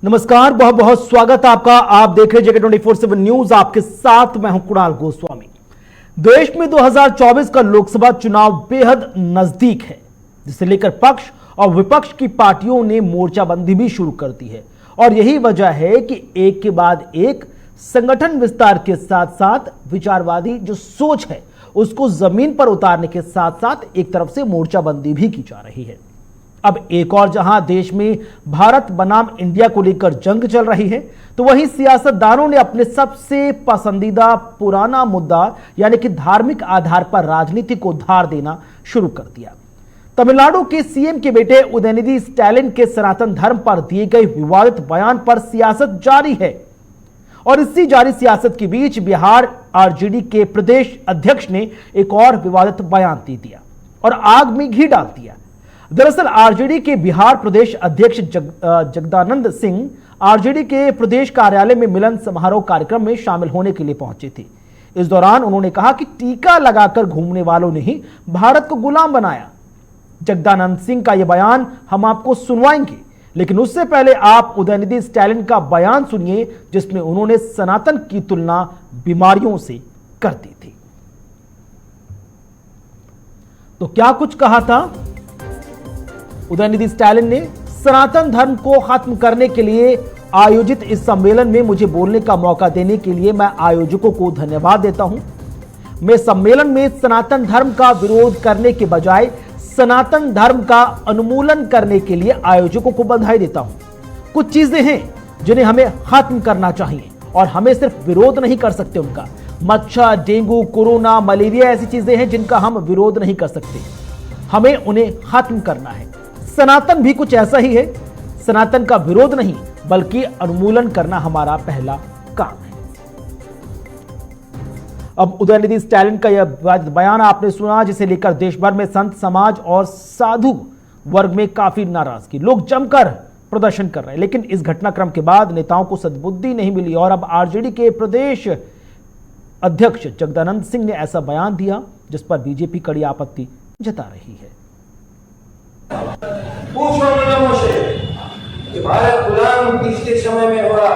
नमस्कार, बहुत बहुत स्वागत है आपका। आप देख रहे हैं JK24/7 न्यूज। आपके साथ मैं हूं कुणाल गोस्वामी। देश में 2024 का लोकसभा चुनाव बेहद नजदीक है, जिसे लेकर पक्ष और विपक्ष की पार्टियों ने मोर्चाबंदी भी शुरू कर दी है। और यही वजह है कि एक के बाद एक संगठन विस्तार के साथ साथ विचारवादी जो सोच है उसको जमीन पर उतारने के साथ साथ एक तरफ से मोर्चाबंदी भी की जा रही है। अब एक और जहां देश में भारत बनाम इंडिया को लेकर जंग चल रही है, तो वहीं सियासतदानों ने अपने सबसे पसंदीदा पुराना मुद्दा यानी कि धार्मिक आधार पर राजनीति को धार देना शुरू कर दिया। तमिलनाडु के सीएम के बेटे उदयनिधि स्टैलिन के सनातन धर्म पर दिए गए विवादित बयान पर सियासत जारी है। और इसी जारी सियासत के बीच बिहार आरजेडी के प्रदेश अध्यक्ष ने एक और विवादित बयान दे दिया और आग में घी डाल दिया। दरअसल आरजेडी के बिहार प्रदेश अध्यक्ष जगदानंद सिंह आरजेडी के प्रदेश कार्यालय में मिलन समारोह कार्यक्रम में शामिल होने के लिए पहुंचे थे। इस दौरान उन्होंने कहा कि टीका लगाकर घूमने वालों ने ही भारत को गुलाम बनाया। जगदानंद सिंह का यह बयान हम आपको सुनवाएंगे, लेकिन उससे पहले आप उदयनिधि स्टैलिन का बयान सुनिए, जिसमें उन्होंने सनातन की तुलना बीमारियों से कर दी थी। तो क्या कुछ कहा था उदयनिधि स्टैलिन ने? सनातन धर्म को खत्म करने के लिए आयोजित इस सम्मेलन में मुझे बोलने का मौका देने के लिए मैं आयोजकों को धन्यवाद देता हूं। मैं सम्मेलन में सनातन धर्म का विरोध करने के बजाय सनातन धर्म का उन्मूलन करने के लिए आयोजकों को बधाई देता हूं। कुछ चीजें हैं जिन्हें हमें खत्म करना चाहिए और हमें सिर्फ विरोध नहीं कर सकते उनका। मच्छर, डेंगू, कोरोना, मलेरिया ऐसी चीजें हैं जिनका हम विरोध नहीं कर सकते, हमें उन्हें खत्म करना है। सनातन भी कुछ ऐसा ही है। सनातन का विरोध नहीं बल्कि उन्मूलन करना हमारा पहला काम है। अब उदयनिधि स्टैलिन का यह बयान आपने सुना, जिसे लेकर देश भर में संत समाज और साधु वर्ग में काफी नाराजगी, लोग जमकर प्रदर्शन कर रहे हैं। लेकिन इस घटनाक्रम के बाद नेताओं को सद्बुद्धि नहीं मिली और अब आरजेडी के प्रदेश अध्यक्ष जगदानंद सिंह ने ऐसा बयान दिया जिस पर बीजेपी कड़ी आपत्ति जता रही है। पूछो नियमों से कि भारत गुलाम किसके समय में हुआ,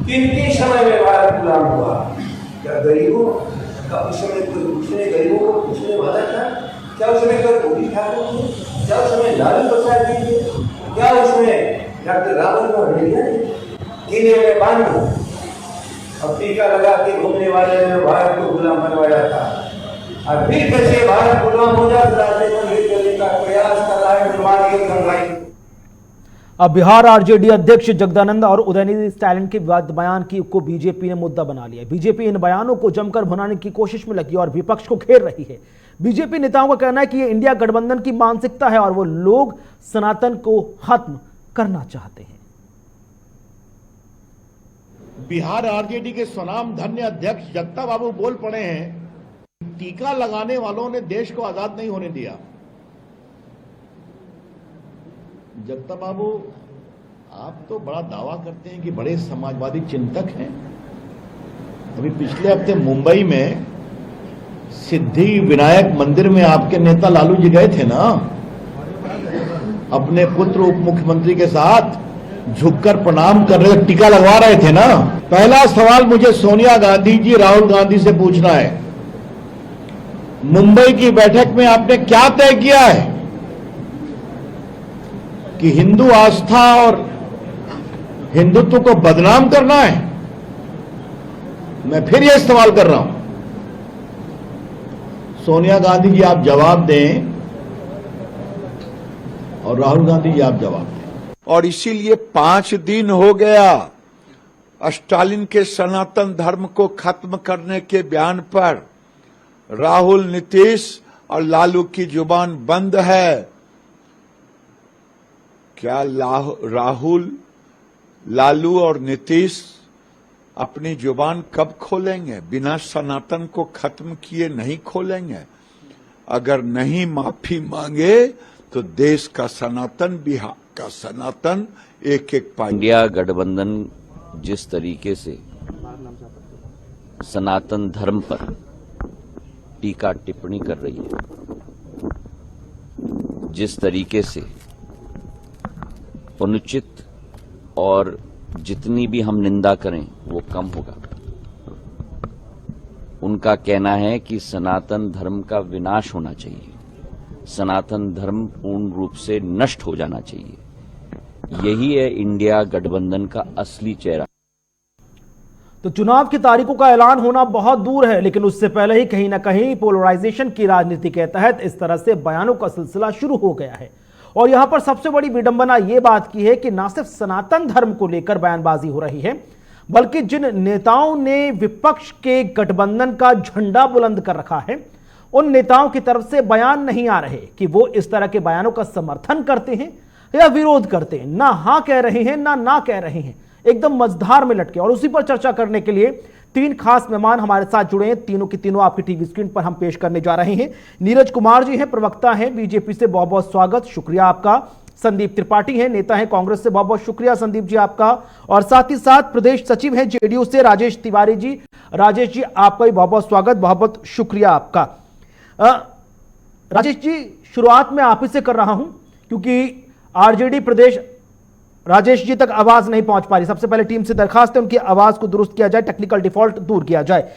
किनके समय में भारत गुलाम हुआ? क्या गरीबों का उस समय कोई पूछने, गरीबों को पूछने वाला था? क्या उसमें कोई गोली ठाकुर थे? क्या उसमें लालू प्रसाद जी थे? क्या उसमें डॉक्टर रावल को भेड़िया थे? में बांध अब टीका लगा के घूमने वाले ने भारत को गुलाम बनवाया था। और फिर कैसे भारत गुलाम हो जाता का प्रयास कर रहा है बीमारियों गंगाई। अब बिहार आरजेडी अध्यक्ष जगदानंद और उदयनिधि स्टैलिन के बयान को बीजेपी ने मुद्दा बना लिया। बीजेपी इन बयानों को जमकर भुनाने की कोशिश में लगी और विपक्ष को घेर रही है। बीजेपी नेताओं का कहना है कि यह इंडिया गठबंधन की मानसिकता है और वो लोग सनातन को खत्म करना चाहते हैं। बिहार आरजेडी के स्वनाम धन्य अध्यक्ष जगता बाबू बोल पड़े हैं, टीका लगाने वालों ने देश को आजाद नहीं होने दिया। जगता बाबू, आप तो बड़ा दावा करते हैं कि बड़े समाजवादी चिंतक हैं। अभी पिछले हफ्ते मुंबई में सिद्धि विनायक मंदिर में आपके नेता लालू जी गए थे ना, अपने पुत्र उप मुख्यमंत्री के साथ झुककर प्रणाम कर रहे, टीका लगवा रहे थे ना। पहला सवाल मुझे सोनिया गांधी जी, राहुल गांधी से पूछना है, मुंबई की बैठक में आपने क्या तय किया है कि हिंदू आस्था और हिंदुत्व को बदनाम करना है? मैं फिर यह सवाल कर रहा हूं, सोनिया गांधी जी आप जवाब दें और राहुल गांधी जी आप जवाब दें। और इसीलिए 5 दिन हो गया स्टालिन के सनातन धर्म को खत्म करने के बयान पर राहुल, नीतीश और लालू की जुबान बंद है। क्या राहुल, लालू और नीतीश अपनी जुबान कब खोलेंगे? बिना सनातन को खत्म किए नहीं खोलेंगे। अगर नहीं माफी मांगे तो देश का सनातन, बिहार का सनातन एक एक पाएगा। इंडिया गठबंधन जिस तरीके से सनातन धर्म पर टीका टिप्पणी कर रही है, जिस तरीके से अनुचित और जितनी भी हम निंदा करें वो कम होगा। उनका कहना है कि सनातन धर्म का विनाश होना चाहिए, सनातन धर्म पूर्ण रूप से नष्ट हो जाना चाहिए। यही है इंडिया गठबंधन का असली चेहरा। तो चुनाव की तारीखों का ऐलान होना बहुत दूर है, लेकिन उससे पहले ही कहीं ना कहीं पोलराइजेशन की राजनीति के तहत इस तरह से बयानों का सिलसिला शुरू हो गया है। और यहां पर सबसे बड़ी विडंबना यह बात की है कि न सिर्फ सनातन धर्म को लेकर बयानबाजी हो रही है, बल्कि जिन नेताओं ने विपक्ष के गठबंधन का झंडा बुलंद कर रखा है, उन नेताओं की तरफ से बयान नहीं आ रहे कि वो इस तरह के बयानों का समर्थन करते हैं या विरोध करते हैं। ना हाँ कह रहे हैं ना कह रहे हैं, एकदम मझधार में लटके। और उसी पर चर्चा करने के लिए तीन खास मेहमान हमारे साथ जुड़े हैं। तीनों की तीनों आपकी टीवी स्क्रीन पर हम पेश करने जा रहे हैं। नीरज कुमार जी हैं, प्रवक्ता हैं बीजेपी से, बहुत बहुत स्वागत, शुक्रिया आपका। संदीप त्रिपाठी हैं, नेता हैं कांग्रेस से, बहुत बहुत शुक्रिया संदीप जी आपका। और साथ ही साथ प्रदेश सचिव हैं जेडीयू से राजेश तिवारी जी। राजेश जी आपका भी बहुत बहुत स्वागत, बहुत बहुत शुक्रिया आपका। राजेश जी, शुरुआत में आप ही से कर रहा हूं क्योंकि आरजेडी प्रदेश राजेश जी तक आवाज नहीं पहुंच पा रही। सबसे पहले टीम से दरखास्त है उनकी आवाज को दुरुस्त किया जाए, टेक्निकल डिफॉल्ट दूर किया जाए।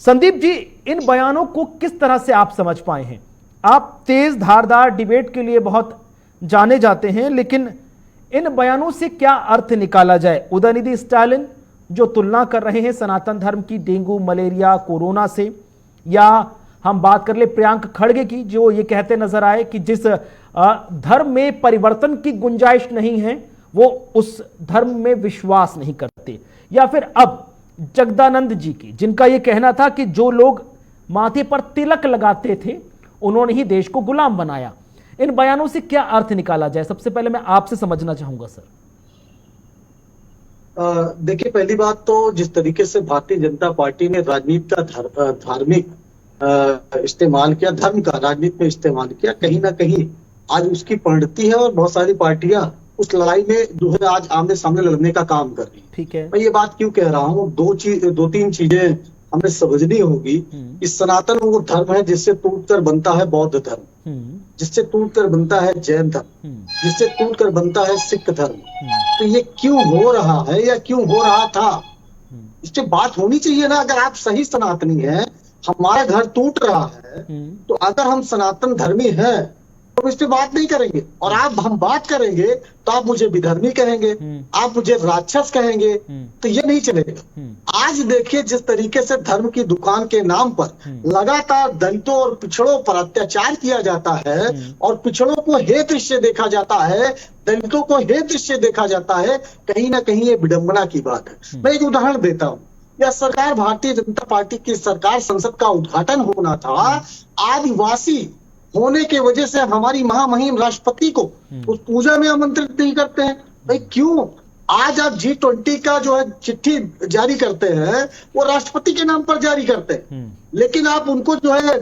संदीप जी, इन बयानों को किस तरह से आप समझ पाए हैं? आप तेज धारदार डिबेट के लिए बहुत जाने जाते हैं, लेकिन इन बयानों से क्या अर्थ निकाला जाए? उदयनिधि स्टालिन जो तुलना कर रहे हैं सनातन धर्म की डेंगू, मलेरिया, कोरोना से, या हम बात कर ले प्रियंक खड़गे की जो ये कहते नजर आए कि जिस धर्म में परिवर्तन की गुंजाइश नहीं है वो उस धर्म में विश्वास नहीं करते, या फिर अब जगदानंद जी की जिनका यह कहना था कि जो लोग माथे पर तिलक लगाते थे उन्होंने ही देश को गुलाम बनाया। इन बयानों से क्या अर्थ निकाला जाए? सबसे पहले मैं आपसे समझना चाहूंगा सर। देखिए, पहली बात तो जिस तरीके से भारतीय जनता पार्टी ने राजनीति का धार्मिक इस्तेमाल किया, धर्म का राजनीति में इस्तेमाल किया, कहीं ना कहीं आज उसकी परिणति है और बहुत सारी पार्टियां उस लड़ाई में जो है आज आमने सामने लड़ने का काम कर रही है। ठीक है, मैं ये बात क्यों कह रहा हूँ, दो तीन चीजें हमें समझनी होगी। इस सनातन वो धर्म है जिससे टूटकर बनता है बौद्ध धर्म, जिससे टूटकर बनता है जैन धर्म, जिससे टूटकर बनता है सिख धर्म। तो ये क्यों हो रहा है या क्यों हो रहा था, इस पे बात होनी चाहिए ना। अगर आप सही सनातनी है, हमारा घर टूट रहा है, तो अगर हम सनातन धर्मी हैं तो इस पे बात नहीं करेंगे, और हम बात करेंगे तो आप मुझे विधर्मी कहेंगे, आप मुझे राक्षस कहेंगे, तो ये नहीं चलेगा। आज देखिए जिस तरीके से धर्म की दुकान के नाम पर लगातार दलितों और पिछड़ों पर अत्याचार किया जाता है, और पिछड़ों को हे दृश्य देखा जाता है, दलितों को हे दृश्य देखा जाता है, कहीं ना कहीं ये विडंबना की बात है। मैं एक उदाहरण देता हूँ। यह सरकार, भारतीय जनता पार्टी की सरकार, संसद का उद्घाटन होना था, आदिवासी होने के वजह से हमारी महामहिम राष्ट्रपति को उस पूजा में आमंत्रित नहीं करते हैं। भाई क्यों? आज आप G20 का जो है चिट्ठी जारी करते हैं वो राष्ट्रपति के नाम पर जारी करते हैं, लेकिन आप उनको जो है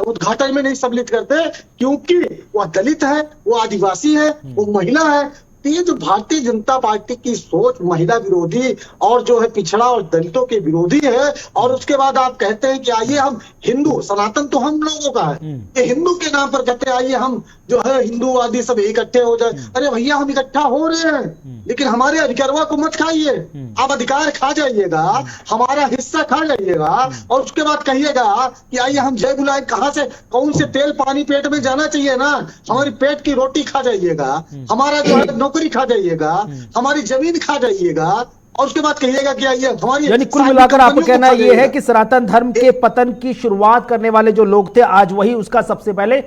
उद्घाटन में नहीं सम्मिलित करते क्योंकि वह दलित है, वो आदिवासी है, वो महिला है। ये जो भारतीय जनता पार्टी की सोच महिला विरोधी और जो है पिछड़ा और दलितों के विरोधी है, और उसके बाद आप कहते हैं कि आइए हम हिंदू, सनातन तो हम लोगों का है, ये हिंदू के नाम पर कहते हैं आइए हम जो है हिंदूवादी सब इकट्ठे हो जाए। अरे भैया, हम इकट्ठा हो रहे हैं, लेकिन हमारे अधिकारवा को मत खाइए। आप अधिकार खा जाइएगा, हमारा हिस्सा खा जाइएगा, और उसके बाद कहिएगा कि आइए हम जय बुलाए। कहां से, कौन से तेल पानी पेट में जाना चाहिए ना, हमारी पेट की रोटी खा जाइएगा, हमारा जो है नौकरी खा जाइएगा, हमारी जमीन खा जाइएगा, और उसके बाद कहिएगा कि आइए हमारी। यानी कुल मिलाकर आपका कहना यह है कि सनातन धर्म के पतन की शुरुआत करने वाले जो लोग थे आज वही उसका सबसे पहले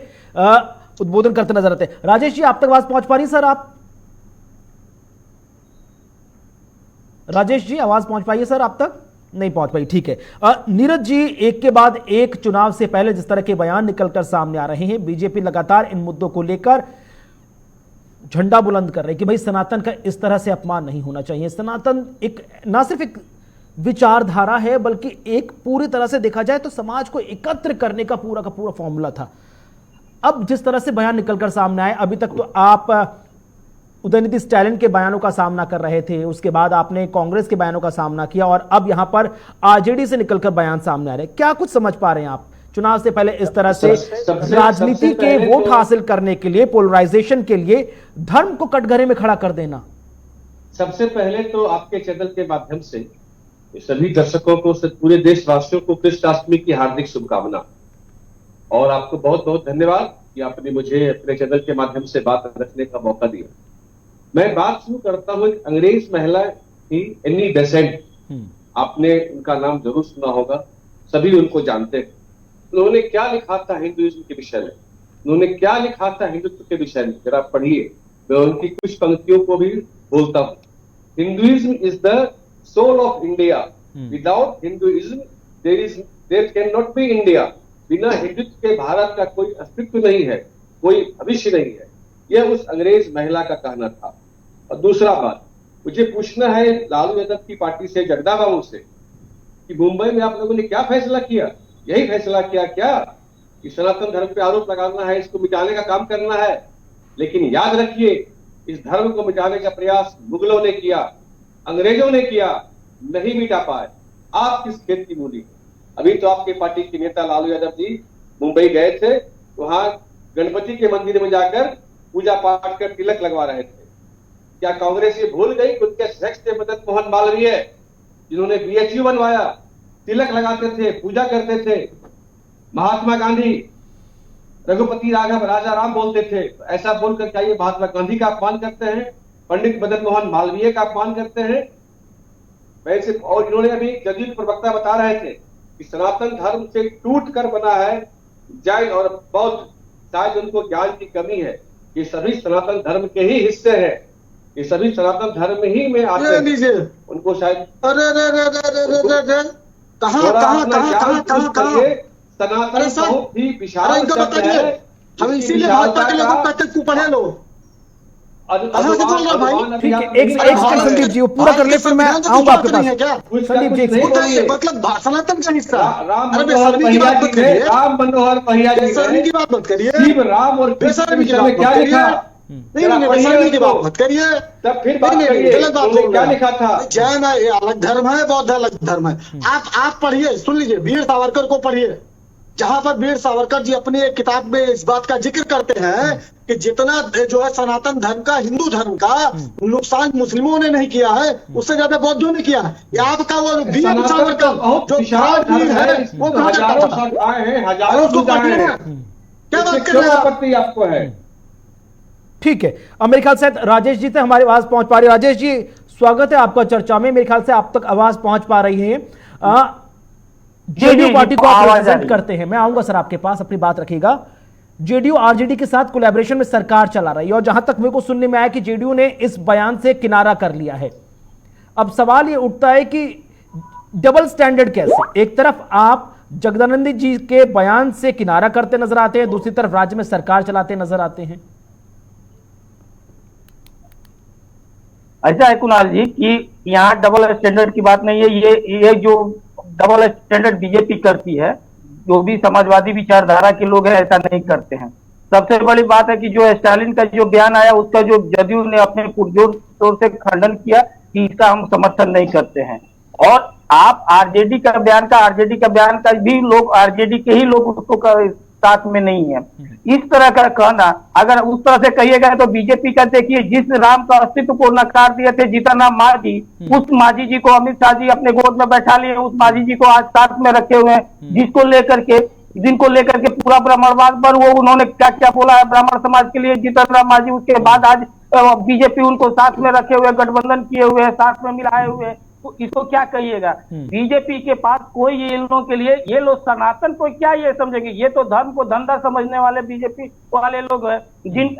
उद्बोधन करते नजर आते हैं। राजेश जी, आप तक आवाज पहुंच पा रही सर? आप राजेश जी आवाज पहुंच पाइए सर, आप तक नहीं पहुंच पाई, ठीक है। नीरज जी, एक के बाद एक चुनाव से पहले जिस तरह के बयान निकलकर सामने आ रहे हैं, बीजेपी लगातार इन मुद्दों को लेकर झंडा बुलंद कर रहे हैं कि भाई सनातन का इस तरह से अपमान नहीं होना चाहिए। सनातन एक ना सिर्फ एक विचारधारा है, बल्कि एक पूरी तरह से देखा जाए तो समाज को एकत्र करने का पूरा फॉर्मूला था। अब जिस तरह से बयान निकलकर सामने आए, अभी तक तो आप उदयनिधि स्टालिन के बयानों का सामना कर रहे थे, उसके बाद आपने कांग्रेस के बयानों का सामना किया, और अब यहां पर आरजेडी से निकलकर बयान सामने आ रहे हैं। क्या कुछ समझ पा रहे हैं आप चुनाव से पहले इस तरह से राजनीति के वोट हासिल करने के लिए, पोलराइजेशन के लिए धर्म को कटघरे में खड़ा कर देना? सबसे पहले तो आपके चैनल के माध्यम से सभी दर्शकों को, पूरे देशवासियों को कृष्णाष्टमी की हार्दिक शुभकामना, और आपको बहुत बहुत धन्यवाद कि आपने मुझे अपने चैनल के माध्यम से बात रखने का मौका दिया। मैं बात शुरू करता हूँ एक अंग्रेज महिला की, एनी बेसेंट। आपने उनका नाम जरूर सुना होगा, सभी उनको जानते हैं। उन्होंने क्या लिखा था हिंदुइज्म के विषय में, उन्होंने क्या लिखा था हिंदुत्व के विषय में, जरा पढ़िए। मैं उनकी कुछ पंक्तियों को भी बोलता हूँ। Hinduism is the soul of India, without Hinduism there can not be India. बिना हिंदुत्व के भारत का कोई अस्तित्व नहीं है, कोई भविष्य नहीं है। यह उस अंग्रेज महिला का कहना था। और दूसरा बात, मुझे पूछना है लालू यादव की पार्टी से, जगदा बाबू से, कि मुंबई में आप लोगों ने क्या फैसला किया? यही फैसला किया क्या कि सनातन धर्म पे आरोप लगाना है, इसको मिटाने का काम करना है? लेकिन याद रखिए, इस धर्म को मिटाने का प्रयास मुगलों ने किया, अंग्रेजों ने किया, नहीं मिटा पाए। आप किस खेत की मूली? अभी तो आपके पार्टी के नेता लालू यादव जी मुंबई गए थे, वहां गणपति के मंदिर में जाकर पूजा पाठ कर तिलक लगवा रहे थे। क्या कांग्रेस ये भूल गई कि उनके अध्यक्ष थे मदन मोहन मालवीय, जिन्होंने बीएचयू बनवाया, तिलक लगाते थे, पूजा करते थे। महात्मा गांधी रघुपति राघव राजा राम बोलते थे। तो ऐसा बोलकर क्या ये महात्मा गांधी का अपमान करते हैं, पंडित मदन मोहन मालवीय का अपमान करते हैं? वैसे, और इन्होंने अभी जदयू प्रवक्ता बता रहे थे कि सनातन धर्म से टूट कर बना है जैन और बौद्ध। शायद उनको ज्ञान की कमी है। ये सभी सनातन धर्म के ही हिस्से हैं, ये सभी सनातन धर्म ही में आते हैं। उनको शायद सनातन बहुत ही विशाल शब्द है। हम इसीलिए भाजपा के लोगों को कहते हैं पढ़े लो। कहां से बोल रहा भाई? ठीक है, एक सेकंड संदीप जी, वो पूरा कर ले, फिर मैं आऊंगा आपके पास। संदीप जी, मतलब सनातन का हिस्सा। राम मनोहर पहिया जी की बात मत करिए। राम और कृष्ण में क्या लिखा? नहीं की बात मत करिए। तब फिर बात करिए, गलत बात बोल क्या लिखा था? जैन अलग धर्म है, बौद्ध अलग धर्म है। आप पढ़िए, सुन लीजिए, वीर सावरकर को पढ़िए, जहां पर वीर सावरकर जी अपनी एक किताब में इस बात का जिक्र करते हैं कि जितना जो है सनातन धर्म का, हिंदू धर्म का नुकसान मुस्लिमों ने नहीं किया है, उससे ज्यादा बौद्धों ने किया है। आपका वो वीर सावरकर जो वीर है, वो हजारों संस्थाएं हैं, हजारों संस्थाएं हैं। क्या बात कर रहे हैं आपको है? ठीक है, अब मेरे ख्याल से राजेश जी से हमारी आवाज पहुंच पा रही है। राजेश जी, स्वागत है आपका चर्चा में। मेरे ख्याल से आप तक आवाज पहुंच पा रही है। जेडीयू पार्टी को आप रिप्रेजेंट करते हैं। मैं आऊंगा सर आपके पास, अपनी बात रखिएगा। जेडीयू आरजेडी के साथ कोलैबोरेशन में सरकार चला रही है, और जहां तक मेरे को सुनने में आया कि जेडीयू ने इस बयान से किनारा कर लिया है। अब सवाल ये उठता है कि डबल स्टैंडर्ड कैसे? एक तरफ आप जगदानंद जी के बयान से किनारा करते नजर आते हैं, दूसरी तरफ राज्य में सरकार चलाते नजर आते हैं। ऐसा है कुणाल जी कि यहाँ डबल स्टैंडर्ड की बात नहीं है। ये जो डबल स्टैंडर्ड बीजेपी करती है, जो भी समाजवादी विचारधारा के लोग हैं ऐसा नहीं करते हैं। सबसे बड़ी बात है कि जो स्टालिन का जो बयान आया, उसका जो जदयू ने अपने पुरजोर तौर से खंडन किया कि इसका हम समर्थन नहीं करते हैं। और आप आरजेडी का बयान का भी लोग, आरजेडी के ही लोग उसको साथ में नहीं है। इस तरह का कहना, अगर उस तरह से कहिएगा तो बीजेपी का देखिए, जिस राम का अस्तित्व को नकार दिए थे जीतनराम मांझी, उस मांझी जी को अमित शाह जी अपने गोद में बैठा लिए, उस मांझी जी को आज साथ में रखे हुए हैं, जिनको लेकर के पूरा ब्राह्मणवाद पर वो उन्होंने क्या क्या बोला है ब्राह्मण समाज के लिए जीतनराम मांझी। उसके बाद आज बीजेपी उनको साथ में रखे हुए, गठबंधन किए हुए, साथ में मिलाए हुए, तो इसको क्या कहिएगा? बीजेपी के पास कोई ये लोगों के लिए, ये लोग सनातन को क्या ये समझेंगे? ये तो धर्म को धंधा समझने वाले बीजेपी वाले लोग हैं।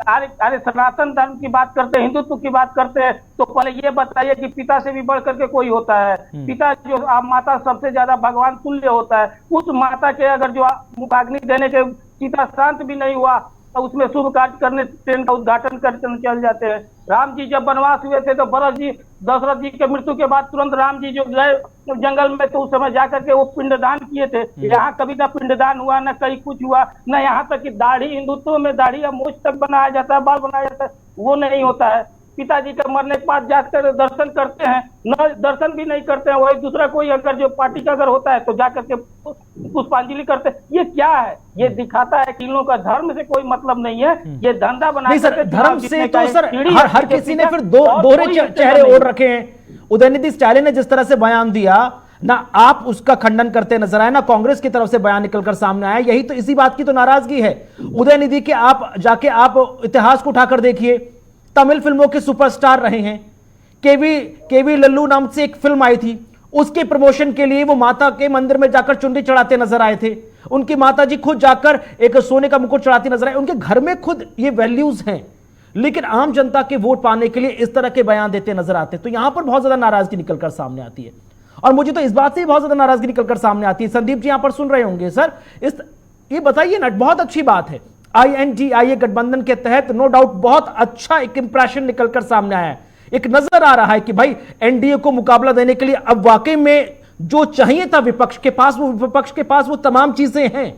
अरे सनातन धर्म की बात करते हैं, हिंदुत्व की बात करते हैं, तो पहले ये बताइए कि पिता से भी बढ़ करके कोई होता है? पिता जो माता सबसे ज्यादा भगवान तुल्य होता है। उस माता के अगर जो मुखाग्नि देने के सीता शांत भी नहीं हुआ तो उसमें शुभ कार्य करने, ट्रेन का उद्घाटन करके चल जाते हैं। राम जी जब वनवास हुए थे तो भरत जी, दशरथ जी के मृत्यु के बाद तुरंत राम जी जो गए जंगल में, तो उस समय जाकर के वो पिंडदान किए थे। यहाँ कभी ना पिंडदान हुआ, न कहीं कुछ हुआ, न यहाँ तक कि दाढ़ी, हिंदुत्व में दाढ़ी या मूछ तक बनाया जाता है, बाल बनाया जाता है, वो नहीं होता है। पिताजी के मरने के बाद जाकर दर्शन करते हैं, न दर्शन भी नहीं करते हैं। वही दूसरा कोई अगर जो पार्टी का अगर होता है तो जाकर के पुष्पांजलि करते हैं। ये क्या है? ये दिखाता है कि इन लोगों का धर्म से कोई मतलब नहीं है, ये धंधा बना नहीं सर, धर्म से तो सर हर किसी ने फिर दोहरे चेहरे ओढ़ रखे हैं। उदयनिधि स्टालिन ने जिस तरह से बयान दिया ना, आप उसका खंडन करते नजर आए, ना कांग्रेस की तरफ से बयान निकलकर सामने आया। यही तो, इसी बात की तो नाराजगी है उदयनिधि के। आप जाके आप इतिहास को उठाकर देखिए, तमिल फिल्मों के सुपरस्टार रहे हैं। केवी लल्लू नाम से एक फिल्म आई थी, उसके प्रमोशन के लिए वो माता के मंदिर में जाकर चुनरी चढ़ाते नजर आए थे। उनकी माता जी खुद जाकर एक सोने का मुकुट चढ़ाती नजर आए। उनके घर में खुद ये वैल्यूज हैं, लेकिन आम जनता के वोट पाने के लिए इस तरह के बयान देते नजर आते हैं। तो यहां पर बहुत ज्यादा नाराजगी निकलकर सामने आती है, और मुझे तो इस बात से भी बहुत ज्यादा नाराजगी निकलकर सामने आती है। संदीप जी यहां पर सुन रहे होंगे सर, ये बताइए ना, बहुत अच्छी बात है INDIA गठबंधन के तहत नो डाउट बहुत अच्छा एक इंप्रेशन निकलकर सामने आया है। एक नजर आ रहा है कि भाई एनडीए को मुकाबला देने के लिए अब वाकई में जो चाहिए था विपक्ष के पास, वो विपक्ष के पास वो तमाम चीजें हैं।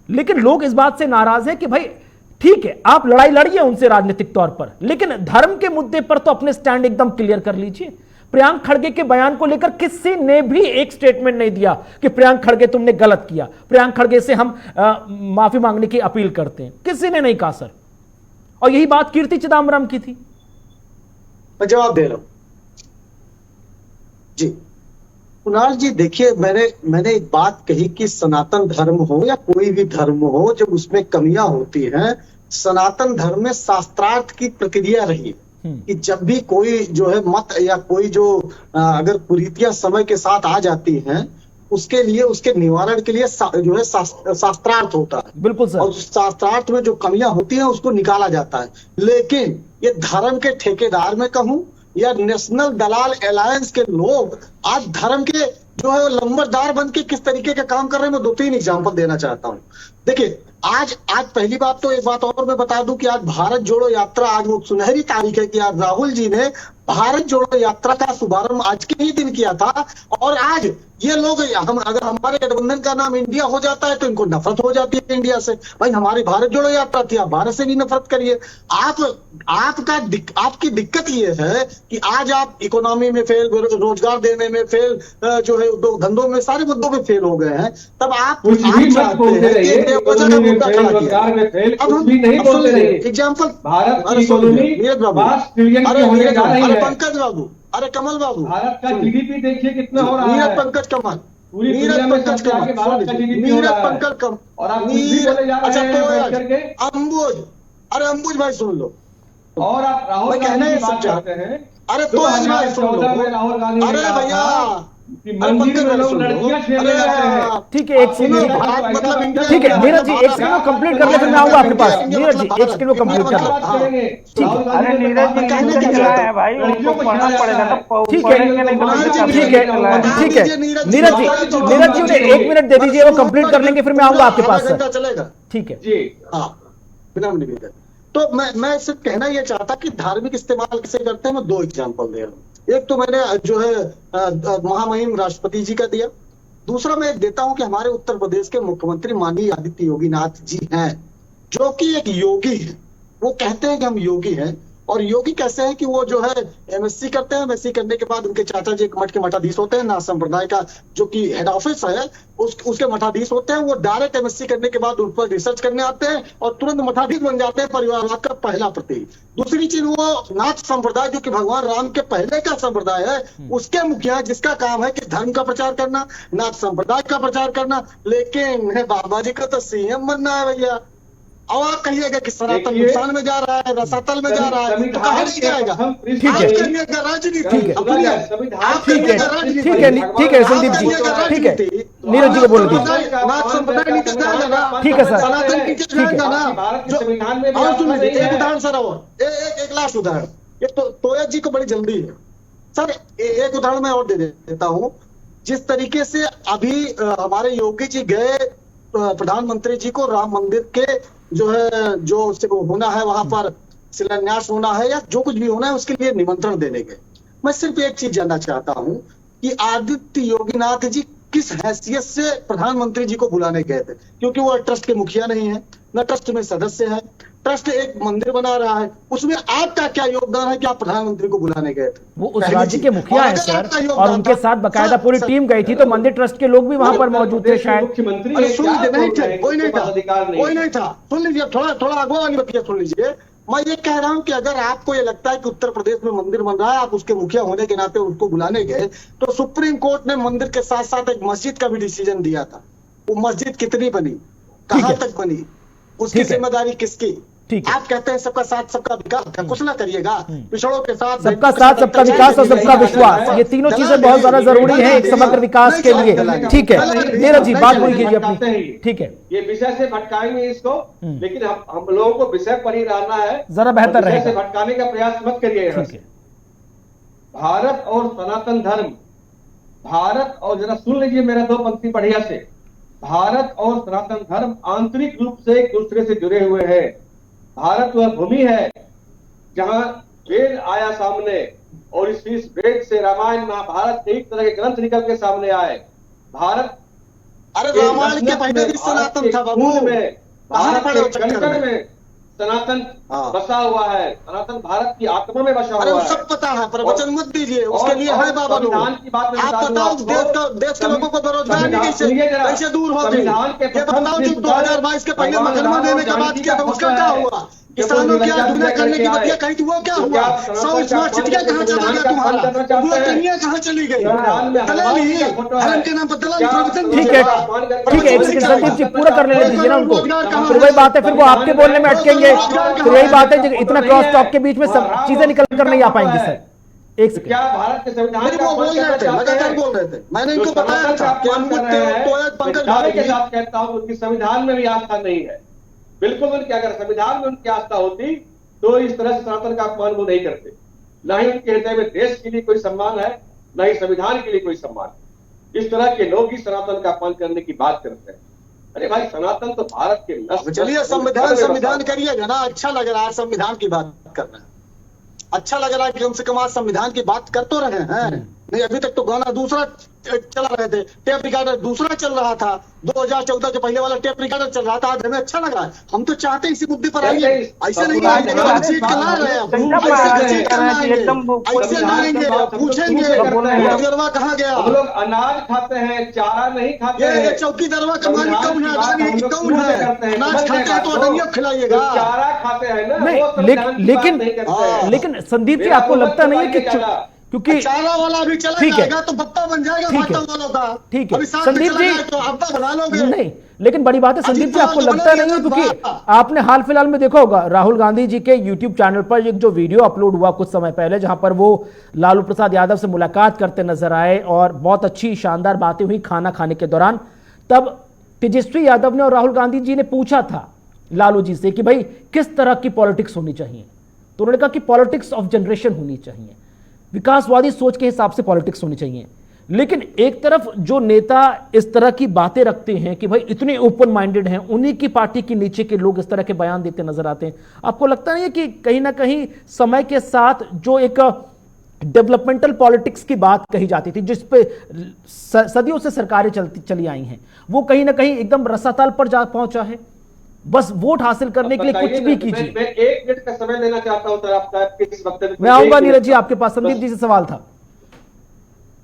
लेकिन लोग इस बात से नाराज हैं कि भाई ठीक है, आप लड़ाई लड़िए उनसे राजनीतिक तौर पर, लेकिन धर्म के मुद्दे पर तो अपने स्टैंड एकदम क्लियर कर लीजिए। प्रियांक खड़गे के बयान को लेकर किसी ने भी एक स्टेटमेंट नहीं दिया कि प्रियांक खड़गे तुमने गलत किया, प्रियांक खड़गे से हम माफी मांगने की अपील करते हैं, किसी ने नहीं कहा सर। और यही बात कीर्ति चिदम्बरम की थी। मैं जवाब दे रहा हूं जी। कुणाल जी देखिए, मैंने एक बात कही कि सनातन धर्म हो या कोई भी धर्म हो, जब उसमें कमियां होती हैं, सनातन धर्म में शास्त्रार्थ की प्रक्रिया रही है कि जब भी कोई जो है मत या कोई जो अगर कुरीतियां समय के साथ आ जाती हैं, उसके लिए, उसके निवारण के लिए जो है शास्त्रार्थ होता है। बिल्कुल सर। और शास्त्रार्थ में जो कमियां होती हैं उसको निकाला जाता है। लेकिन ये धर्म के ठेकेदार में कहूं या नेशनल दलाल अलायंस के लोग आज धर्म के जो है लंबरदार बन के किस तरीके के काम कर रहे हैं, मैं 2-3 एग्जाम्पल देना चाहता हूं। देखिए, आज पहली बात तो एक बात और मैं बता दूं कि आज भारत जोड़ो यात्रा, आज वो सुनहरी तारीख है कि आज राहुल जी ने भारत जोड़ो यात्रा का शुभारंभ आज के ही दिन किया था। और आज ये लोग, अगर हमारे गठबंधन का नाम इंडिया हो जाता है तो इनको नफरत हो जाती है इंडिया से। भाई हमारी भारत जोड़ो यात्रा थी, आप भारत से भी नफरत करिए। आपकी दिक्कत ये है कि आज आप इकोनॉमी में फेल, रोजगार देने में फेल, जो है उद्योग धंधों में, सारे मुद्दों में फेल हो गए हैं। तब आप एग्जाम्पल पंकज बाबू, अरे कमल बाबू, भारत का जीडीपी देखिए कितना हो रहा है। नीरज पंकज कमल, और आप अच्छा तो अंबुज, अरे अंबुज भाई सुन लो, और आप राहुल गांधी की बात करते हैं। अरे तो भाई सुन लो, अरे भैया मंदिर में लोग लड़कियां खेलने जाते हैं। ठीक है, एक सेकंड, ठीक है नीरज जी, एक सेकंड कंप्लीट कर ले, फिर मैं आऊंगा आपके पास। नीरज जी एक सेकंड कंप्लीट कर ले। ठीक है, अरे नीरज जी है भाई, उनको पढ़ना पड़ेगा ना। ठीक है, ठीक है, ठीक है नीरज जी उन्हें 1 मिनट दे दीजिए, वो कंप्लीट कर लेंगे, फिर मैं आऊंगा आपके पास सर। चलेगा, ठीक है जी। हाँ, बिना निवेदन। तो मैं सिर्फ कहना यह चाहता कि धार्मिक इस्तेमाल कैसे करते हैं, मैं 2 एग्जाम्पल दे रहा हूँ। एक तो मैंने जो है महामहिम राष्ट्रपति जी का दिया, दूसरा मैं देता हूं कि हमारे उत्तर प्रदेश के मुख्यमंत्री माननीय आदित्य योगीनाथ जी हैं, जो कि एक योगी है। वो कहते हैं कि हम योगी हैं, और योगी कैसे हैं कि वो जो है MSc करते हैं, MSc करने के बाद उनके चाचा जी एक मठ के मठाधीश होते हैं, नाथ संप्रदाय का जो कि हेड ऑफिस है उसके मठाधीश होते हैं। वो डायरेक्ट MSc करने के बाद उन पर रिसर्च करने आते हैं और तुरंत मठाधीश बन जाते हैं, परिवारवाद का पहला प्रतीक। दूसरी चीज, वो नाथ संप्रदाय जो कि भगवान राम के पहले का संप्रदाय है, उसके मुखिया, जिसका काम है कि धर्म का प्रचार करना, नाथ संप्रदाय का प्रचार करना। लेकिन बाबा जी का तो CM बनना है भैया। अब आप कहिएगा कि सनातन नुकसान में जा रहा है, रसातल में जा रहा है, तो कहाँ नहीं जाएगा? ठीक है, राजनीति, ठीक है, ठीक है संदीप जी, ठीक है नीरज जी को बोल दीजिए। ठीक है सर, सनातन नीचे जाएगा ना। और सुनिए, एक उदाहरण सर, और एक लास्ट उदाहरण, ये तोयत जी को बड़ी जल्दी है सर। एक उदाहरण मैं और दे देता हूँ। जिस तरीके से अभी हमारे योगी जी गए प्रधानमंत्री जी को राम मंदिर के जो है, जो होना है वहां पर शिलान्यास होना है या जो कुछ भी होना है, उसके लिए निमंत्रण देने गए। मैं सिर्फ एक चीज जानना चाहता हूं कि आदित्य योगीनाथ जी किस हैसियत से प्रधानमंत्री जी को बुलाने गए थे, क्योंकि वो ट्रस्ट के मुखिया नहीं है, न ट्रस्ट में सदस्य है। ट्रस्ट एक मंदिर बना रहा है, उसमें आपका क्या योगदान है कि आप प्रधानमंत्री को बुलाने गए थे? वो उस राज्य के मुखिया है सर, और उनके साथ बकायदा पूरी टीम गई थी, तो मंदिर ट्रस्ट के लोग भी वहां पर मौजूद थे शायद। मुख्यमंत्री अरे सुन लीजिए, नहीं थे, कोई नहीं था, अधिकार कोई नहीं था। सुन लीजिए, थोड़ा अगवा वाली बतिया सुन लीजिए। मैं ये कह रहा हूं कि अगर आपको ये लगता है कि उत्तर प्रदेश में मंदिर बन रहा है, आप उसके मुखिया होने के नाते उसको बुलाने गए, तो सुप्रीम कोर्ट ने मंदिर के साथ साथ एक मस्जिद का भी डिसीजन दिया था। वो मस्जिद कितनी बनी, कहां तक बनी, उसकी जिम्मेदारी किसकी? आप कहते हैं सबका साथ सबका विकास, कुछ ना करिएगा, पिछड़ों के साथ सबका साथ सबका विकास और सबका विश्वास, ये तीनों चीजें बहुत ज्यादा जरूरी है एक समग्र विकास के लिए। ठीक है नीरज जी, बात पूरी कीजिए अपनी। ठीक है, ये विषय से भटकाएंगे इसको, लेकिन हम लोगों को विषय पर ही रहना है, जरा बेहतर रहेगा। से भटकाने का प्रयास मत करिए। भारत और सनातन धर्म, भारत और जरा सुन लीजिए मेरा दो पंक्ति बढ़िया से, भारत और सनातन धर्म आंतरिक रूप से एक दूसरे से जुड़े हुए हैं। भारत वह भूमि है जहां वेद आया सामने, और इस वेद से रामायण महाभारत एक तरह के ग्रंथ निकल के सामने आए। भारत, अरे रामायण के पहले भी सनातन था बाबू, में भारत के कंकड़ में सनातन बसा हुआ है, सनातन भारत की आत्मा में बसा हुआ है। सब पता है, प्रवचन मत दीजिए, उसके लिए है बाबा लोग। आप बताओ देश के लोगों को बेरोजगारी कैसे दूर होगी? ये बताओ कि 2022 के पहले मकरमा देने के बाद किया था, उसका क्या हुआ? किसानों की आत्महत्या करने की बतिया कही थी, वो क्या हुआ? 100 स्मार्ट सिटियां कहाँ चला गया तुम्हारा? वो दुनिया कहाँ चली गई? दलाली, धर्म के नाम पर दलाली प्रवचन। ठीक है एक सेकंड संदीप जी, पूरा करने दीजिए ना उनको, फिर वही बात है, फिर वो आपके बोलने में अटकेंगे, फिर यही बात है, इतना क्रॉस टॉक के बीच में सब चीजें निकल कर नहीं आ पाएंगी सर। एक सेकंड, क्या भारत के संविधान वो बोल रहे थे, लगातार बोल रहे थे, मैंने इनको बताया था कि पंकज भाई के साथ कहता हूँ उनकी संविधान में भी आस्था नहीं है। बिल्कुल उनकी, अगर संविधान में उनकी आस्था होती तो इस तरह से सनातन का अपमान वो नहीं करते। न ही उनके हृदय में देश के लिए कोई सम्मान है, न ही संविधान के लिए कोई सम्मान। इस तरह के लोग ही सनातन का अपमान करने की बात करते हैं। अरे भाई, सनातन तो भारत के चलिए संविधान करिएगा ना, अच्छा लग रहा है संविधान की बात करना, अच्छा लग रहा है कि कम से कम आज संविधान की बात कर तो रहे हैं। नहीं, अभी तक तो गाना दूसरा चला रहे थे, टेप रिकॉर्डर दूसरा चल रहा था, 2014 के पहले वाला टेप रिकॉर्डर चल रहा था। आज हमें अच्छा लगा है, हम तो चाहते हैं इसी मुद्दे पर आइए, ऐसे नहीं आएंगे, ऐसे लाएंगे, पूछेंगे दरवा कहाँ गया। हम लोग अनाज खाते हैं, चारा नहीं खाते हैं। चौकी दरवा का मालिक कौन है? कौन है? अनाज खाते हैं तो अदमिया खिलाइएगा, चारा खाते हैं ना। लेकिन संदीप जी, आपको लगता नहीं है कि क्योंकि चारा वाला भी चला जाएगा तो बप्पा बन जाएगा भाटा वालों का। ठीक है संदीप जी, तो अब्बा बना लोगे। नहीं, लेकिन बड़ी बात है संदीप जी, आपको लगता नहीं है क्योंकि आपने हाल फिलहाल में देखा होगा राहुल गांधी जी के YouTube चैनल पर एक जो वीडियो अपलोड हुआ कुछ समय पहले, जहां पर वो लालू प्रसाद यादव से मुलाकात करते नजर आए और बहुत अच्छी शानदार बातें हुई खाना खाने के दौरान। तब तेजस्वी यादव ने और राहुल गांधी जी ने पूछा था लालू जी से कि भाई किस तरह की पॉलिटिक्स होनी चाहिए, तो उन्होंने कहा कि पॉलिटिक्स ऑफ जनरेशन होनी चाहिए, विकासवादी सोच के हिसाब से पॉलिटिक्स होनी चाहिए। लेकिन एक तरफ जो नेता इस तरह की बातें रखते हैं कि भाई इतने ओपन माइंडेड हैं, उन्हीं की पार्टी के नीचे के लोग इस तरह के बयान देते नजर आते हैं। आपको लगता नहीं है कि कहीं ना कहीं समय के साथ जो एक डेवलपमेंटल पॉलिटिक्स की बात कही जाती थी, जिस पे सदियों से सरकारें चली आई हैं, वो कहीं ना कहीं एकदम रसातल पर जा पहुंचा है? बस वोट हासिल करने के लिए कुछ भी कीजिए। मैं 1 मिनट का समय लेना चाहता हूं सर आपका, किस वक्त मैं आऊंगा नीरज जी आपके पास। संदीप जी से सवाल था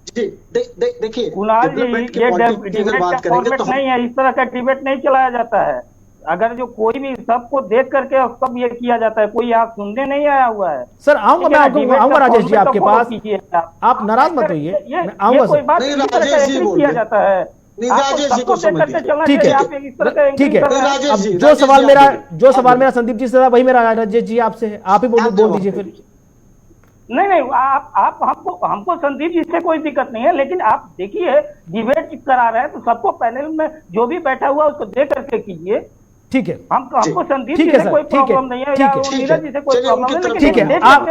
जी। देखिए कुणाल जी, ये डिबेट का फॉर्मेट नहीं है, इस तरह का डिबेट नहीं चलाया जाता है। अगर जो कोई भी सबको देख करके और सब ये किया जाता है, कोई आप सुनने नहीं आया हुआ है। सर आऊंगा, मैं आऊंगा राजेश जी आपके पास, आप नाराज मत होइए, मैं आऊंगा सर। किया जाता है, ठीक है ठीक है। अब जो सवाल मेरा संदीप जी से वही मेरा राजेश जी आपसे है, आप ही बोल दीजिए फिर। नहीं, आप हमको संदीप जी से कोई दिक्कत नहीं है, लेकिन आप देखिए डिबेट करा रहे हैं तो सबको पैनल में जो भी बैठा हुआ उसको देख करके कीजिए। ठीक है, हमको संदीप जी से कोई प्रॉब्लम नहीं है, या नीरज जी से कोई प्रॉब्लम नहीं है। ठीक है, आप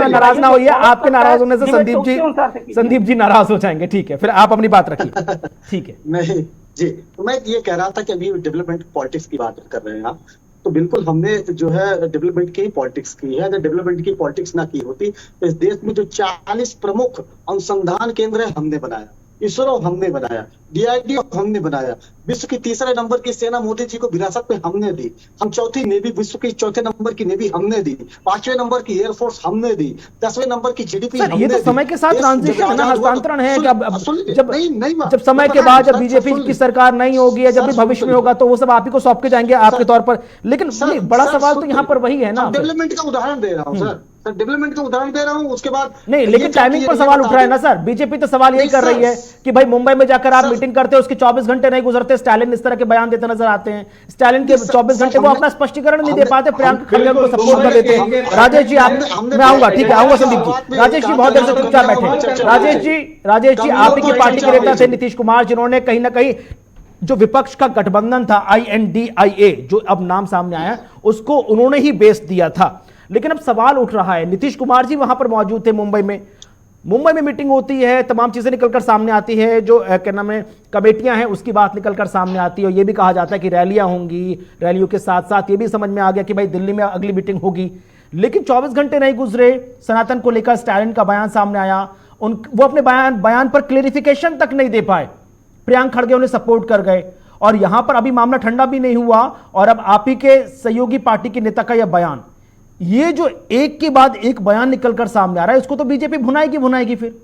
नाराज ना होइए, आपके नाराज होने से संदीप जी नाराज हो जाएंगे। ठीक है, फिर आप अपनी बात रखिए। ठीक है। नहीं जी, तो मैं ये कह रहा था कि अभी डेवलपमेंट पॉलिटिक्स की बात कर रहे हैं आप, तो बिल्कुल हमने जो है डेवलपमेंट की पॉलिटिक्स की है। अगर डेवलपमेंट की पॉलिटिक्स ना की होती तो इस देश में जो 40 प्रमुख अनुसंधान केंद्र है हमने बनाया। इसरो हमने बनाया, DRDO हमने बनाया, विश्व की तीसरे नंबर की सेना मोदी जी को विरासत में हमने दी, हम चौथी नेवी, विश्व की चौथे नंबर की नेवी हमने दी, 5वें नंबर की एयरफोर्स हमने दी, 10वें नंबर की GDP सर, ये हमने तो दी। समय के साथ ट्रांजिशन है ना, हस्तांतरण है कि अब नहीं, जब समय के बाद जब बीजेपी की सरकार नहीं होगी या जब भी भविष्य में होगा तो वो सब आप ही को सौंप के जाएंगे आपके तौर पर। लेकिन बड़ा सवाल तो यहाँ पर वही है ना, डेवलपमेंट का उदाहरण दे रहा हूँ सर, डेवलपमेंट का उदाहरण दे रहा हूँ। उसके बाद नहीं, लेकिन टाइमिंग पर सवाल उठ रहा है ना सर। बीजेपी तो सवाल यही कर रही है कि भाई मुंबई में जाकर आप मीटिंग करते हो, उसके 24 घंटे नहीं गुजरते स्टालिन इस तरह के बयान देते नजर आते हैं। स्टालिन के 24 घंटे वो अपना स्पष्टीकरण नहीं दे पाते, प्रियंका खड़गे उनको सपोर्ट कर देते हैं। राजेश जी आप, मैं आऊंगा, ठीक है आऊंगा संदीप जी। राजेश जी बहुत देर से चुपचाप बैठे। राजेश जी आप ही की पार्टी के नेता थे नीतीश कुमार, जिन्होंने कहीं ना कहीं जो विपक्ष का गठबंधन था INDIA, जो अब नाम सामने आया, उसको उन्होंने ही बेच दिया था। लेकिन अब सवाल उठ रहा है, नीतीश कुमार जी वहां पर मौजूद थे मुंबई में मीटिंग होती है, तमाम चीजें निकलकर सामने आती है, जो क्या नाम है कमेटियां हैं उसकी बात निकलकर सामने आती है, और ये भी कहा जाता है कि रैलियां होंगी, रैलियों के साथ साथ ये भी समझ में आ गया कि भाई दिल्ली में अगली मीटिंग होगी। लेकिन 24 घंटे नहीं गुजरे, सनातन को लेकर स्टालिन का बयान सामने आया, वो अपने बयान पर क्लेरिफिकेशन तक नहीं दे पाए, प्रियंका खड़गे उन्हें सपोर्ट कर गए, और यहां पर अभी मामला ठंडा भी नहीं हुआ, और अब आप ही के सहयोगी पार्टी के नेता का यह बयान, ये जो एक के बाद एक बयान निकलकर सामने आ रहा है, इसको तो बीजेपी भुनाएगी फिर।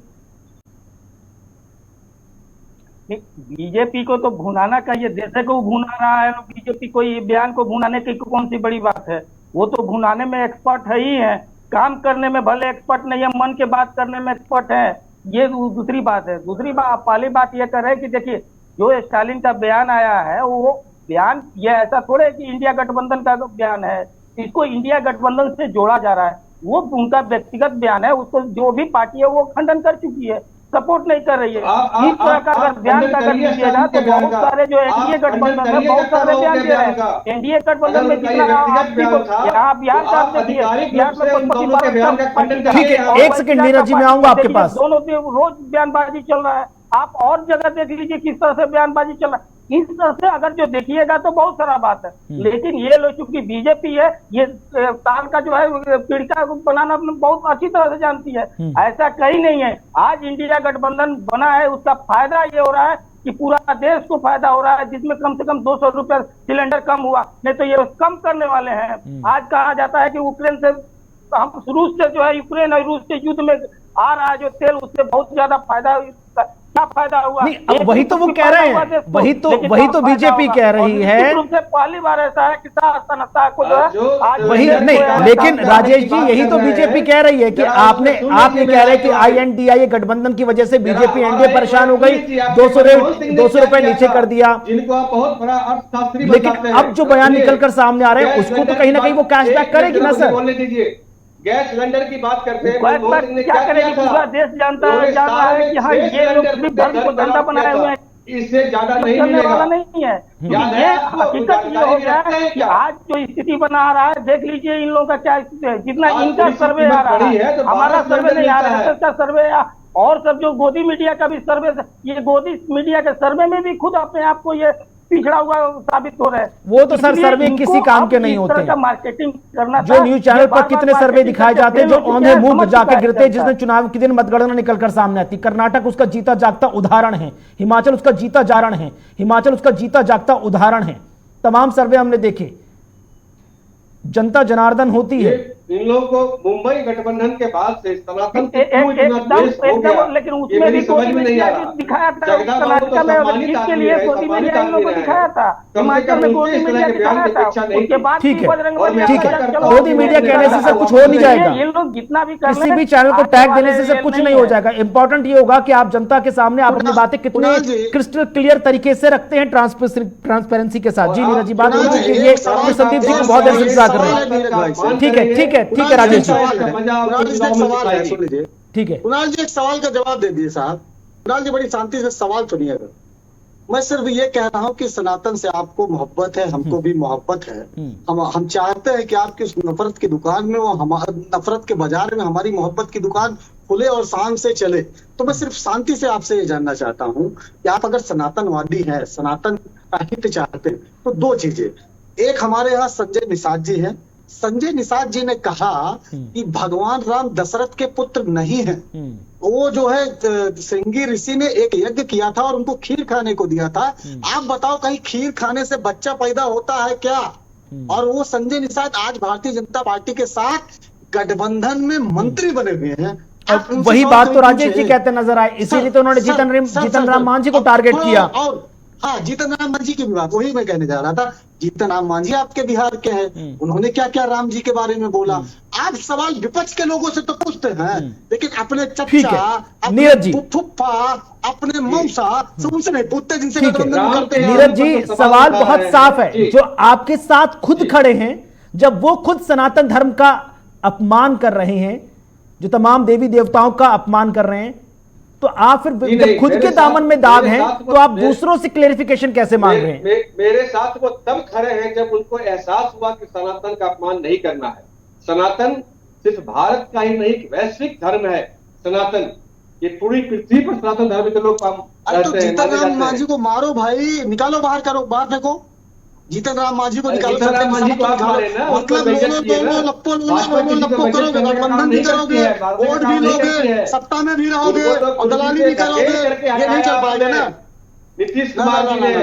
बीजेपी को तो भुनाना का, ये देश को भुना रहा है, बीजेपी को ये बयान को भुनाने की कौन सी बड़ी बात है। वो तो भुनाने में एक्सपर्ट है ही है, काम करने में भले एक्सपर्ट नहीं है, मन के बात करने में एक्सपर्ट है, ये दूसरी बात है। दूसरी बात, पहली बात ये कर रहे हैं कि देखिए जो स्टालिन का बयान आया है, वो बयान ये ऐसा थोड़े है कि इंडिया गठबंधन का बयान है, इसको इंडिया गठबंधन से जोड़ा जा रहा है। वो उनका व्यक्तिगत बयान है, उसको जो भी पार्टी है वो खंडन कर चुकी है, सपोर्ट नहीं कर रही है। इस तरह का अगर बयान का अगर लीजिएगा तो बहुत सारे जो एनडीए गठबंधन में बहुत सारे बयान दे रहे हैं। एनडीए गठबंधन में जितना यहाँ बिहार का देखिए, बिहार में ठीक है, एक सेकंड नीरज जी मैं आऊंगा आपके पास। दोनों रोज बयानबाजी चल रहा है, आप और जगह देख लीजिए किस तरह से बयानबाजी चल रहा है। इस तरह से अगर जो देखिएगा तो बहुत सारा बात है, लेकिन ये लोग चूंकि बीजेपी है, ये ताल का जो है पीड़िका बनाना बहुत अच्छी तरह से जानती है, ऐसा कहीं नहीं है। आज इंडिया गठबंधन बना है, उसका फायदा ये हो रहा है कि पूरा देश को फायदा हो रहा है, जिसमें कम से कम 200 रुपए सिलेंडर कम हुआ, नहीं तो ये कम करने वाले हैं। आज कहा जाता है कि यूक्रेन से, हम रूस से जो है, यूक्रेन और रूस के युद्ध में आ रहा है जो तेल, उससे बहुत ज्यादा फायदा, क्या फायदा हुआ? नहीं, अब वही तो वो कह रहे हैं, वही तो बीजेपी कह रही है। पहली बार ऐसा है कि को जो है आज वही नहीं, लेकिन राजेश जी यही तो बीजेपी कह रही है कि आप ये कह रहे हैं कि INDIA गठबंधन की वजह से बीजेपी एनडीए परेशान हो गई, 200 रुपए नीचे कर दिया। लेकिन अब जो बयान निकलकर सामने आ रहे हैं उसको तो कहीं ना कहीं वो कैशबैक करेगी ना सर। गैस सिलेंडर की बात करते हैं, क्या करेगी, पूरा देश जानता है, जान रहा है कि हाँ ये लोग सिर्फ धर्म को धंधा बनाए हुए हैं, इससे ज्यादा नहीं करने मिलेगा। वाला नहीं है। ये हकीकत ये हो गया है कि आज जो स्थिति बना रहा है, देख लीजिए इन लोगों का क्या स्थिति है। जितना इनका सर्वे आ रहा है, हमारा सर्वे नहीं आ रहा है, का सर्वे और सब जो गोदी मीडिया का भी सर्वे, ये गोदी मीडिया के सर्वे में भी खुद अपने आप को ये पिछड़ा हुआ साबित हो रहा है। वो तो सर सर्वे किसी काम के नहीं होते हैं। मार्केटिंग करना, जो न्यूज चैनल पर कितने सर्वे दिखाए जाते हैं जो औंधे मुंह जाकर गिरते हैं, जिसमें चुनाव के दिन मतगणना निकलकर सामने आती। कर्नाटक उसका जीता जागता उदाहरण है, हिमाचल उसका जीता जागता उदाहरण है। तमाम सर्वे हमने देखे, जनता जनार्दन होती है। इन लोगों को मुंबई गठबंधन के बाद से सनातन लेकिन उसमें भी समझ में नहीं आ रहा, दिखाया था कर्नाटक में इसके लिए गोदी मीडिया इन लोगों को दिखाया था, हिमाचल में गोदी मीडिया दिखाया था, उसके बाद ठीक है, गोदी मीडिया कहने से सब कुछ हो नहीं जाएगा, ये लोग जितना भी किसी भी चैनल को टैग देने से सब कुछ नहीं हो जाएगा। इंपॉर्टेंट ये होगा कि आप जनता के सामने आप अपनी बातें कितने क्रिस्टल क्लियर तरीके से रखते हैं, ट्रांसपेरेंसी के साथ। जी नीरज जी बात कीजिए, संदीप जी को बहुत देर से इंतजार कर रहे हैं। ठीक है राजेश जी, ठीक है कुणाल जी एक सवाल का जवाब दे दिए साहब। कुणाल जी बड़ी शांति से सवाल सुनिएगा। मैं सिर्फ ये कह रहा हूँ कि सनातन से आपको मोहब्बत है, हमको भी मोहब्बत है। हम चाहते हैं कि आपकी उस नफरत की दुकान में, वो नफरत के बाजार में हमारी मोहब्बत की दुकान खुले और शान से चले। तो मैं सिर्फ शांति से आपसे ये जानना चाहता हूँ कि आप अगर सनातनवादी हैं, सनातन का हित चाहते हैं, तो दो चीजें, एक हमारे यहाँ संजय निषाद जी हैं, संजय निषाद जी ने कहा कि भगवान राम दशरथ के पुत्र नहीं है। वो जो है श्रृंगी ऋषि ने एक यज्ञ किया था और उनको खीर खाने को दिया था। आप बताओ कहीं खीर खाने से बच्चा पैदा होता है क्या? और वो संजय निषाद आज भारतीय जनता पार्टी के साथ गठबंधन में मंत्री बने हुए हैं। और वही बात तो राजेश जी कहते नजर आए, इसीलिए तो उन्होंने जीतन राम मांझी को टारगेट किया। और हाँ, जीतन राम मांझी की भी बात वही मैं कहने जा रहा था। जीतन राम मांझी आपके बिहार के हैं, उन्होंने क्या क्या राम जी के बारे में बोला। आप सवाल विपक्ष के लोगों से तो पूछते हैं, लेकिन अपने चचा, अपने फुफ्फा, अपने मौसा से उनसे नहीं पूछते जिनसे गठबंधन करते हैं। नीरज जी, सवाल बहुत साफ है। जो आपके साथ खुद खड़े हैं, जब वो खुद सनातन धर्म का अपमान कर रहे हैं, जो तमाम देवी देवताओं का अपमान कर रहे हैं, तो आप फिर जब खुद के दामन में दाग हैं तो आप दूसरों से क्लेरिफिकेशन कैसे मांग रहे हैं? मेरे साथ वो तब खड़े हैं जब उनको एहसास हुआ कि सनातन का अपमान नहीं करना है। सनातन सिर्फ भारत का ही नहीं, वैश्विक धर्म है सनातन। ये पूरी पृथ्वी पर सनातन धर्म के लोग अरे तो जीतन राम मांझी को मारो भाई, निकालो बाहर, करो बाहर फेंको। जीतन राम मांझी को निकालो, मतलब लप्पो करोगे, गठबंधन भी करोगे, वोट भी लोगे, सत्ता में भी रहोगे और दलाली भी करोगे, ये नहीं चल पाएगा ना। नीतीश कुमार जी ने,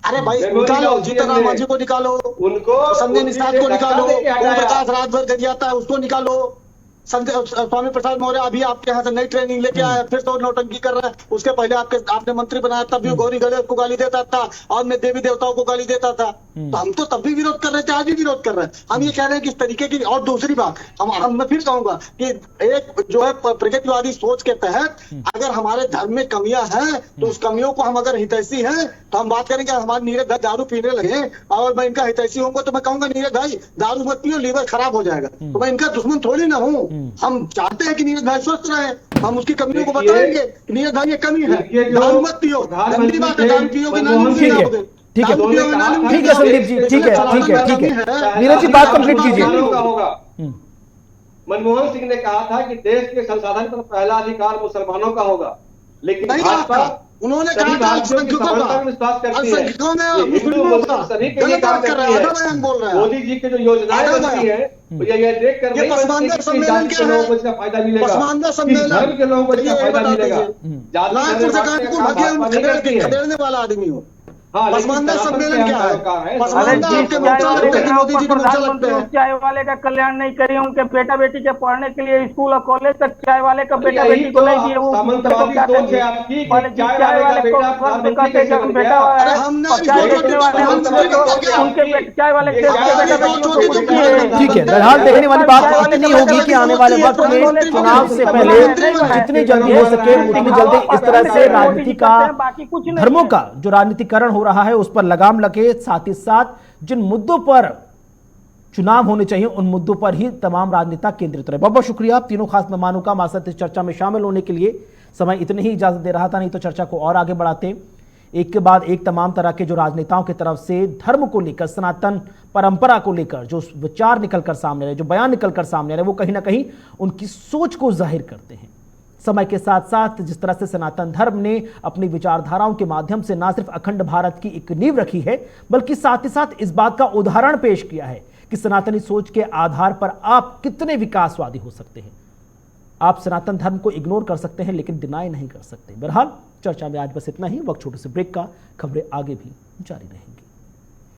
अरे भाई निकालो, जीतन राम मांझी को निकालो, उनको संजय निषाद को निकालो, ओम प्रकाश रात भर गरियाता है उसको निकालो। स्वामी प्रसाद मौर्य अभी आपके यहाँ से नई ट्रेनिंग लेके आया, फिर तो नौटंकी कर रहा है। उसके पहले आपने मंत्री बनाया, तब भी गौरी गणेश को गाली देता था और मैं देवी देवताओं को गाली देता था। तो हम तो तब भी विरोध कर रहे थे, आज भी विरोध कर रहे हैं। हम ये कह रहे हैं कि इस तरीके की। और दूसरी बात, मैं फिर कहूंगा कि एक जो है प्रगतिवादी सोच के तहत अगर हमारे धर्म में कमियां हैं तो उस कमियों को हम अगर हितैषी हैं तो हम बात करेंगे। हमारे नीरज भाई दारू पीने लगे और मैं इनका हितैषी होऊंगा तो मैं कहूंगा नीरज भाई दारू मत पियो, लीवर खराब हो जाएगा। तो मैं इनका दुश्मन थोड़ी ना हूँ। हम चाहते हैं कि नीरज भाई स्वस्थ रहे, हम उसकी कमियों को बताएंगे कि नीरज भाई ये कमी है, दारू मत पियो, गंदी बात है, दारू पियोगे ना ठीक है संदीप जी, ठीक है नीरज जी बात कंप्लीट कीजिए। मनमोहन सिंह ने कहा था कि देश के संसाधन पर पहला अधिकार मुसलमानों का होगा, लेकिन भाजपा उन्होंने कहा था विश्वास करती है, हिंदू मुस्लिम सभी के लिए काम करती है। मोदी जी की जो योजनाएं बनती है ये देख कर नहीं बनती कि जाति के लोगों को इसका फायदा मिलेगा, धर्म के लोगों को इसका फायदा मिलेगा। खदेड़ने वाला आदमी हो। पसमानदा सम्मेलन क्या है? चाय वाले का कल्याण नहीं करे, उनके बेटा बेटी के पढ़ने के लिए स्कूल और कॉलेज तक चाय वाले का बेटा बेटी को नहीं दिए। वो चाय वाले को बेटा चाय बेचने वाले उनके चाय वाले बेटा बेटी। ठीक है, बहरहाल देखने वाली बात इतनी होगी कि आने वाले वक्त में चुनाव से पहले जितनी जल्दी हो सके उतनी जल्दी इस तरह से राजनीति का, धर्मों का जो राजनीतिकरण हो रहा है उस पर लगाम लगे। साथ ही साथ जिन मुद्दों पर चुनाव होने चाहिए उन मुद्दों पर ही तमाम राजनेता केंद्रित रहे। बहुत बहुत शुक्रिया आप तीनों खास मेहमानों का हमारे साथ इस चर्चा में शामिल होने के लिए। समय इतनी ही इजाजत दे रहा था, नहीं तो चर्चा को और आगे बढ़ाते। एक के बाद एक तमाम तरह के जो राजनेताओं की तरफ से धर्म को लेकर, सनातन परंपरा को लेकर जो विचार निकलकर सामने रहे, जो बयान निकलकर सामने रहे, वो कहीं ना कहीं उनकी सोच को जाहिर करते हैं। समय के साथ साथ जिस तरह से सनातन धर्म ने अपनी विचारधाराओं के माध्यम से न सिर्फ अखंड भारत की एक नींव रखी है, बल्कि साथ ही साथ इस बात का उदाहरण पेश किया है कि सनातनी सोच के आधार पर आप कितने विकासवादी हो सकते हैं। आप सनातन धर्म को इग्नोर कर सकते हैं लेकिन डिनाई नहीं कर सकते। बहरहाल चर्चा में आज बस इतना ही। वक्त छोटे से ब्रेक का, खबरें आगे भी जारी रहेंगी।